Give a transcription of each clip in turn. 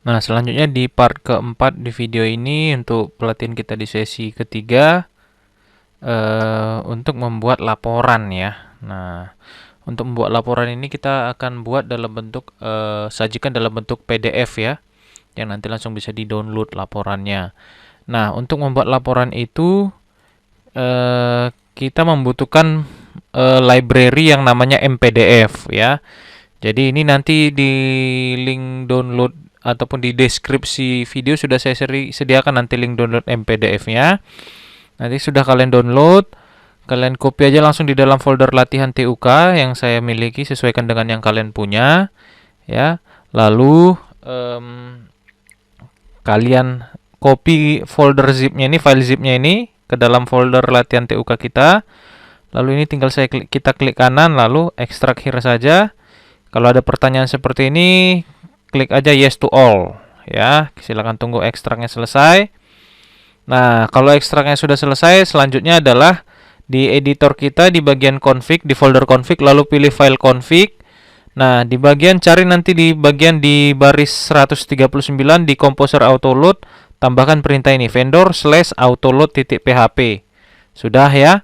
Nah, selanjutnya di part keempat di video ini untuk pelatihan kita di sesi ketiga untuk membuat laporan ya. Nah, untuk membuat laporan ini kita akan buat dalam bentuk sajikan dalam bentuk PDF ya, yang nanti langsung bisa di-download laporannya. Nah, untuk membuat laporan itu kita membutuhkan library yang namanya MPDF ya. Jadi ini nanti di link download ataupun di deskripsi video sudah saya sediakan nanti link download MPDF-nya. Nanti sudah kalian download, kalian copy aja langsung di dalam folder latihan TUK yang saya miliki sesuaikan dengan yang kalian punya, ya. Lalu kalian copy folder zip-nya ini, file zip-nya ini ke dalam folder latihan TUK kita. Lalu ini tinggal kita klik kanan lalu ekstrak here saja. Kalau ada pertanyaan seperti ini, klik aja yes to all ya. Silakan tunggu ekstraknya selesai. Nah, kalau ekstraknya sudah selesai, selanjutnya adalah di editor kita di bagian config, di folder config lalu pilih file config. Nah, di bagian cari nanti di bagian di baris 139 di composer autoload, tambahkan perintah ini vendor/autoload.php. Sudah ya?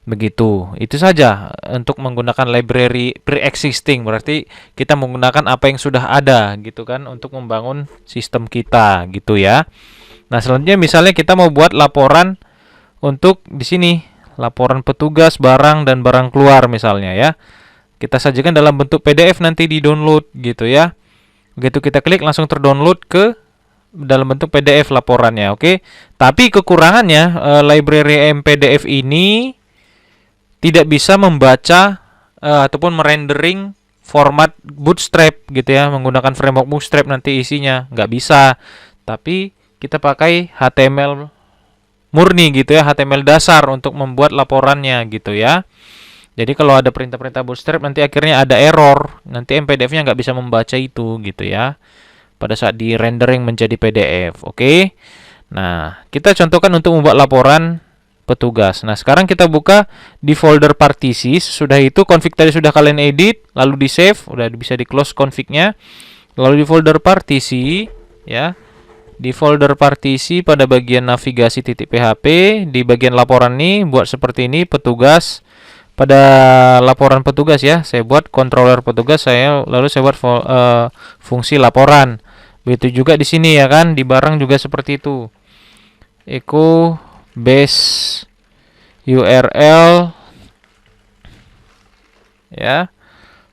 Begitu. Itu saja untuk menggunakan library pre-existing. Berarti kita menggunakan apa yang sudah ada gitu kan untuk membangun sistem kita gitu ya. Nah, selanjutnya misalnya kita mau buat laporan untuk di sini, laporan petugas barang dan barang keluar misalnya ya. Kita sajikan dalam bentuk PDF nanti di-download gitu ya. Begitu kita klik langsung terdownload ke dalam bentuk PDF laporannya, oke. Tapi kekurangannya library MPDF ini tidak bisa membaca ataupun merendering format Bootstrap gitu ya, menggunakan framework Bootstrap nanti isinya nggak bisa. Tapi kita pakai HTML murni gitu ya, HTML dasar untuk membuat laporannya gitu ya. Jadi kalau ada perintah-perintah Bootstrap nanti akhirnya ada error, nanti MPDF-nya nggak bisa membaca itu gitu ya, pada saat di rendering menjadi PDF, oke. Nah, kita contohkan untuk membuat laporan petugas. Nah, sekarang kita buka di folder partisi. Sesudah itu config tadi sudah kalian edit, lalu di save, udah bisa di close config-nya. Lalu di folder partisi ya. Di folder partisi pada bagian navigasi .php, di bagian laporan nih buat seperti ini petugas. Pada laporan petugas ya, saya buat controller petugas, lalu saya buat fungsi laporan. Begitu juga di sini ya kan, di barang juga seperti itu. Echo base URL ya.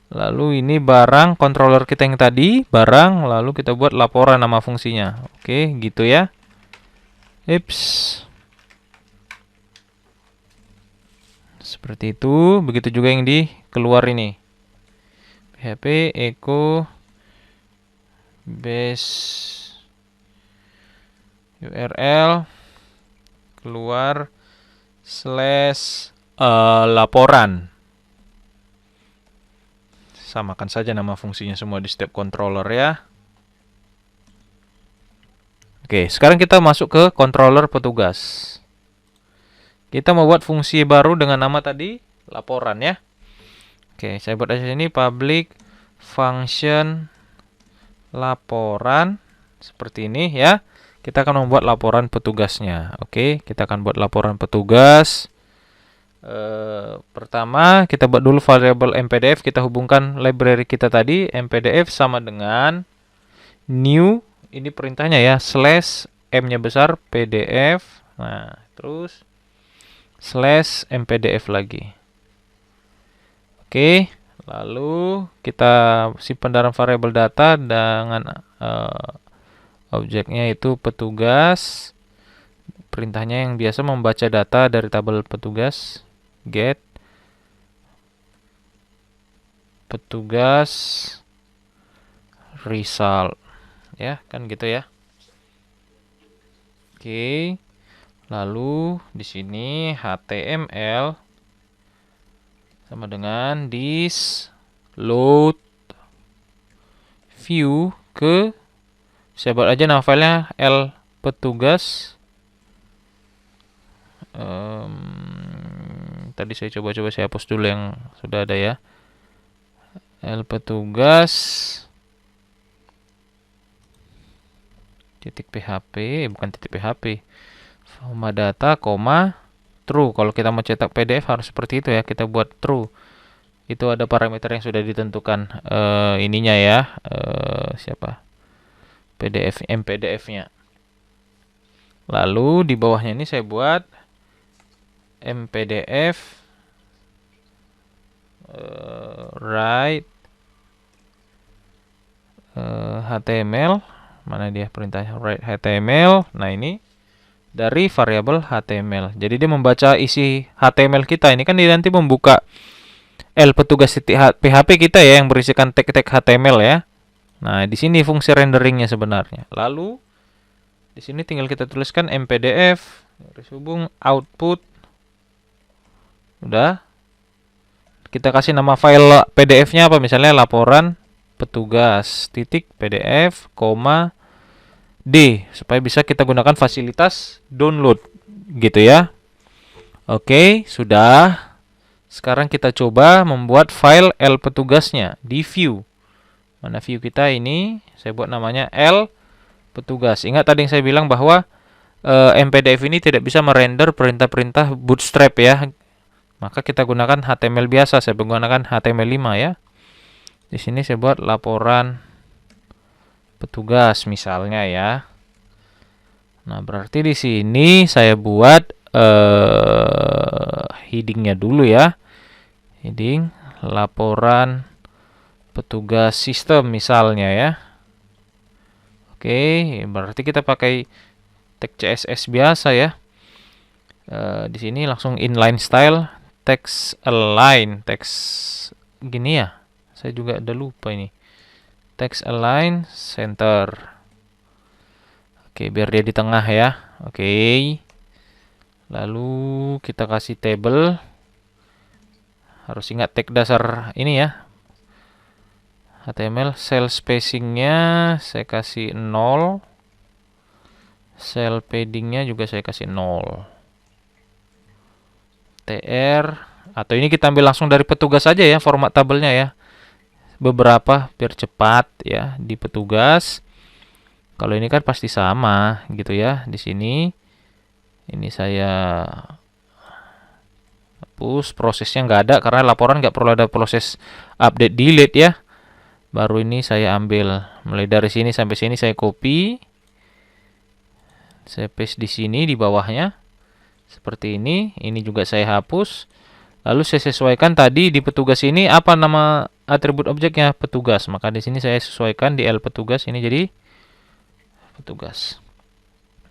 Lalu ini barang, controller kita yang tadi barang, lalu kita buat laporan nama fungsinya. Oke, gitu ya. Seperti itu. Begitu juga yang di keluar ini. PHP echo base URL keluar slash laporan. Samakan saja nama fungsinya semua di step controller ya. Oke, sekarang kita masuk ke controller petugas. Kita mau buat fungsi baru dengan nama tadi laporan ya. Oke, saya buat aja ini public function laporan seperti ini ya. Kita akan membuat laporan petugasnya. Oke, kita akan buat laporan petugas. Pertama kita buat dulu variable MPDF, kita hubungkan library kita tadi MPDF sama dengan new, ini perintahnya ya, slash m-nya besar pdf, nah terus slash MPDF lagi. Oke, lalu kita simpan dalam variable data dengan objeknya itu petugas. Perintahnya yang biasa membaca data dari tabel petugas, get petugas result ya, kan gitu ya. Oke. Lalu di sini HTML sama dengan this load view ke, saya buat aja nama filenya L petugas. Tadi saya coba-coba saya hapus dulu yang sudah ada ya. L petugas titik PHP, bukan titik PHP, format data, koma, true. Kalau kita mau cetak PDF harus seperti itu ya, kita buat true. Itu ada parameter yang sudah ditentukan ininya ya, siapa? PDF, MPDF-nya. Lalu di bawahnya ini saya buat MPDF write HTML. Mana dia perintahnya? Write HTML. Nah, ini dari variabel HTML. Jadi dia membaca isi HTML kita. Ini kan dia nanti membuka petugas PHP kita ya yang berisikan tag-tag HTML ya. Nah, di sini fungsi renderingnya sebenarnya. Lalu di sini tinggal kita tuliskan MPDF garis hubung output. Udah. Kita kasih nama file PDF-nya apa? Misalnya laporan petugas titik PDF, D supaya bisa kita gunakan fasilitas download gitu ya. Oke, sudah. Sekarang kita coba membuat file L petugasnya di view. Mana view kita ini? Saya buat namanya L petugas. Ingat tadi yang saya bilang bahwa MPDF ini tidak bisa merender perintah-perintah bootstrap ya. Maka kita gunakan HTML biasa. Saya menggunakan HTML5 ya. Di sini saya buat laporan petugas misalnya ya. Nah, berarti di sini saya buat headingnya dulu ya. Heading laporan petugas sistem misalnya ya. Oke, berarti kita pakai tag CSS biasa ya. Di sini langsung inline style text align, text gini ya. Saya juga ada lupa ini. Text align center. Oke, biar dia di tengah ya. Oke. Lalu kita kasih table. Harus ingat tag dasar ini ya. HTML cell spacingnya saya kasih 0. Cell paddingnya juga saya kasih 0. TR atau ini kita ambil langsung dari petugas saja ya format tabelnya ya. Beberapa biar cepat ya di petugas. Kalau ini kan pasti sama gitu ya. Di sini ini saya hapus, prosesnya nggak ada karena laporan nggak perlu ada proses update delete ya. Baru ini saya ambil mulai dari sini sampai sini saya copy. Saya paste di sini di bawahnya. Seperti ini. Ini juga saya hapus. Lalu saya sesuaikan tadi di petugas ini apa nama atribut objeknya? Petugas. Maka di sini saya sesuaikan di L petugas ini jadi petugas.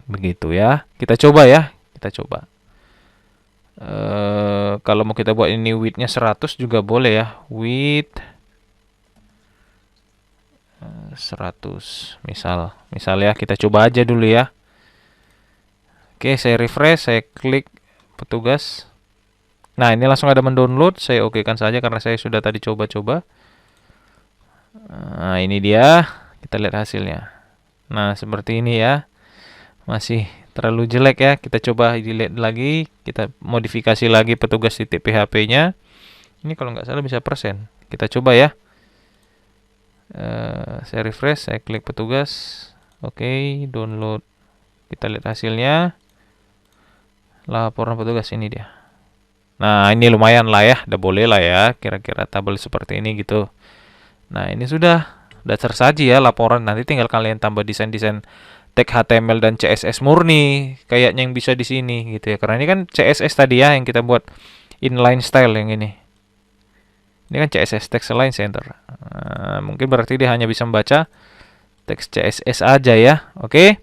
Begitu ya. Kita coba ya. Kita coba. Kalau mau kita buat ini width-nya 100 juga boleh ya. Width 100 misal ya kita coba aja dulu ya. Oke, saya refresh, saya klik petugas. Nah, ini langsung ada mendownload. Saya okekan saja karena saya sudah tadi coba-coba. Nah, ini dia. Kita lihat hasilnya. Nah, seperti ini ya. Masih terlalu jelek ya. Kita coba dilihat lagi. Kita modifikasi lagi petugas titik PHP-nya. Ini kalau nggak salah bisa persen. Kita coba ya. Saya refresh, saya klik petugas. Oke, download. Kita lihat hasilnya. Laporan petugas ini dia. Nah, ini lumayan lah ya, udah boleh lah ya, kira-kira tabel seperti ini gitu. Nah, ini sudah tersaji ya laporan. Nanti tinggal kalian tambah desain-desain tag HTML dan CSS murni, kayaknya yang bisa di sini gitu ya. Karena ini kan CSS tadi ya yang kita buat inline style yang ini. Ini kan CSS text align center. Nah, mungkin berarti dia hanya bisa membaca teks CSS aja ya. Oke.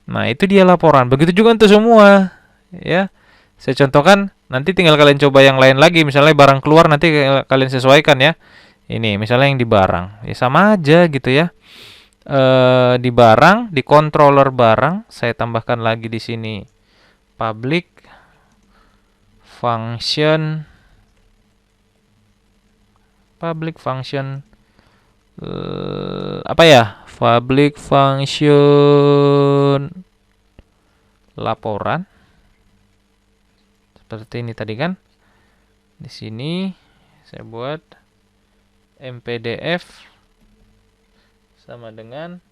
Nah, itu dia laporan. Begitu juga untuk semua ya. Saya contohkan, nanti tinggal kalian coba yang lain lagi. Misalnya barang keluar nanti kalian sesuaikan ya. Ini misalnya yang di barang. Ya sama aja gitu ya. Di barang, di controller barang, saya tambahkan lagi di sini public function apa ya? Public function laporan. Seperti ini tadi kan. Di sini saya buat MPDF sama dengan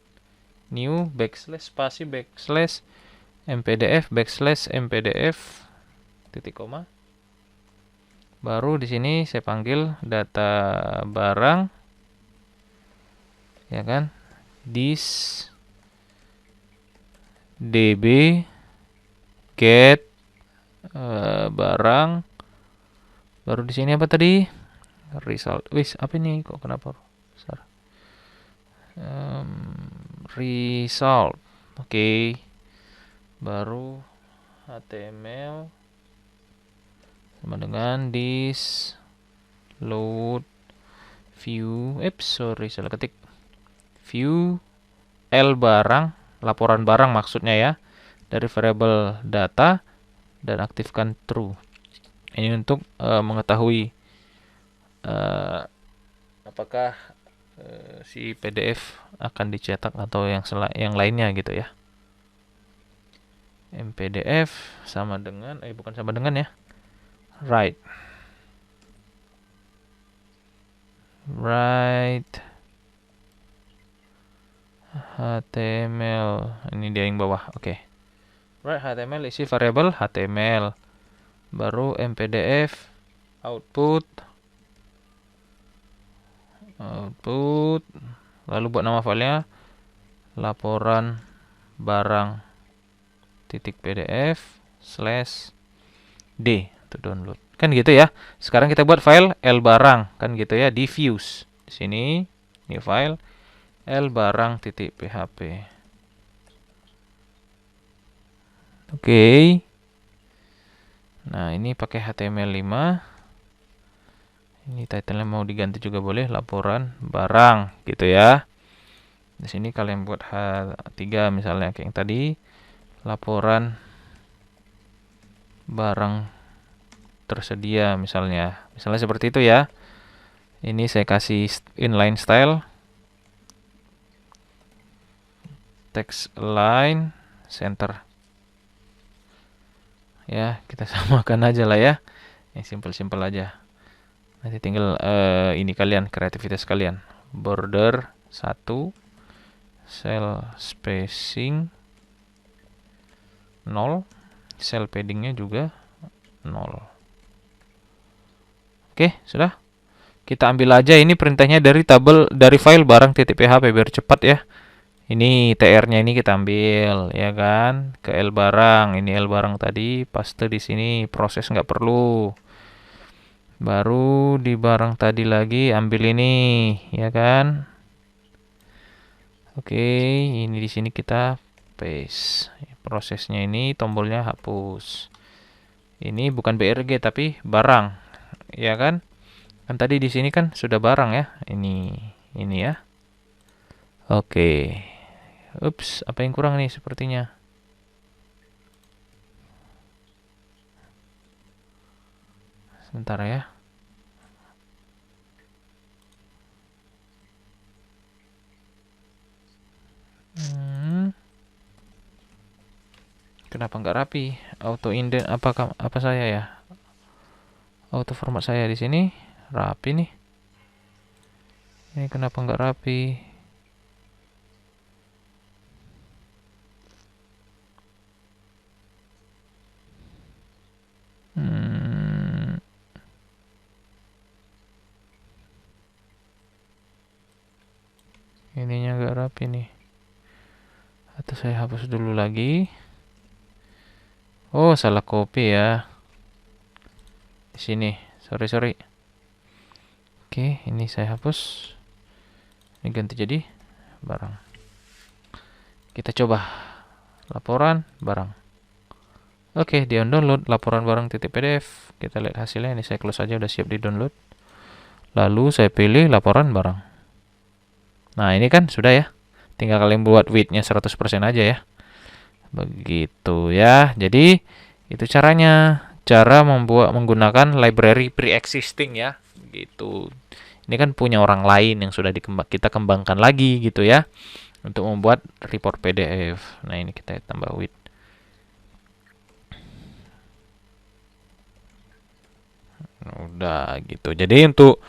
new backslash spasi backslash mpdf backslash mpdf titik koma. Baru di sini saya panggil data barang, ya kan? This db get barang. Baru di sini apa tadi? Result. Wis, apa ini? Kok kenapa besar? Result. Oke. Baru HTML sama dengan this load view. Sorry, salah ketik. View L barang, laporan barang maksudnya ya, dari variabel data dan aktifkan true. Ini untuk mengetahui apakah si PDF akan dicetak atau yang lainnya gitu ya. mpdf sama dengan bukan sama dengan ya, write HTML, ini dia yang bawah. Oke. Write HTML, isi variabel HTML. Baru mpdf output, lalu buat nama filenya laporan barang .pdf/d untuk download. Kan gitu ya. Sekarang kita buat file L barang, kan gitu ya, diffuse. Di sini new file L barang.php. Oke. Nah, ini pakai HTML5. Ini title-nya mau diganti juga boleh, laporan barang gitu ya. Di sini kalian buat H3 misalnya kayak yang tadi, laporan barang tersedia misalnya. Misalnya seperti itu ya. Ini saya kasih inline style, text align, center. Ya, kita samakan aja lah ya. Yang simple-simple aja. Nanti tinggal ini kalian, kreativitas kalian. Border 1, cell spacing 0, cell paddingnya juga 0. Oke, sudah. Kita ambil aja ini perintahnya dari file barang.php biar cepat ya. Ini tr-nya ini kita ambil ya kan, ke L barang. Ini L barang tadi, paste di sini, proses nggak perlu. Baru di barang tadi lagi ambil ini ya kan. Oke, ini di sini kita paste. Prosesnya ini tombolnya hapus. Ini bukan BRG tapi barang ya kan. Kan tadi di sini kan sudah barang ya. Ini ya. Oke. Ups, apa yang kurang nih sepertinya? Sebentar ya. Kenapa nggak rapi? Auto indent apa saya ya? Auto format saya di sini rapi nih. Ini kenapa nggak rapi? Ininya nggak rapi nih. Atau saya hapus dulu lagi. Oh, salah copy ya. Di sini. Sorry. Oke, ini saya hapus. Ini ganti jadi barang. Kita coba laporan barang. Oke, dia download laporan barang.pdf. Kita lihat hasilnya. Ini saya close aja, udah siap di download. Lalu saya pilih laporan barang. Nah, ini kan sudah ya. Tinggal kalian buat width-nya 100% aja ya. Begitu ya. Jadi itu caranya. Cara menggunakan library pre-existing ya. Gitu. Ini kan punya orang lain yang sudah kita kembangkan lagi gitu ya. Untuk membuat report PDF. Nah, ini kita tambah width. Udah gitu. Jadi untuk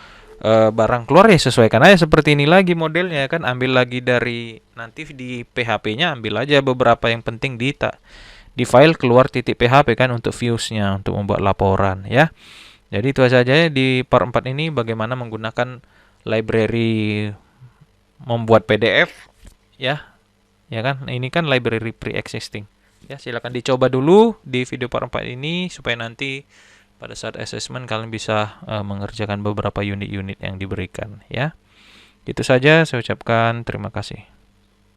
barang keluar ya sesuaikan aja seperti ini lagi modelnya kan, ambil lagi dari nanti di PHP-nya, ambil aja beberapa yang penting di file keluar titik PHP kan untuk views-nya untuk membuat laporan ya. Jadi itu saja di part 4 ini bagaimana menggunakan library membuat PDF ya. Ya kan? Ini kan library pre-existing. Ya, silakan dicoba dulu di video part 4 ini supaya nanti pada saat assessment kalian bisa mengerjakan beberapa unit-unit yang diberikan ya. Itu saja, saya ucapkan terima kasih.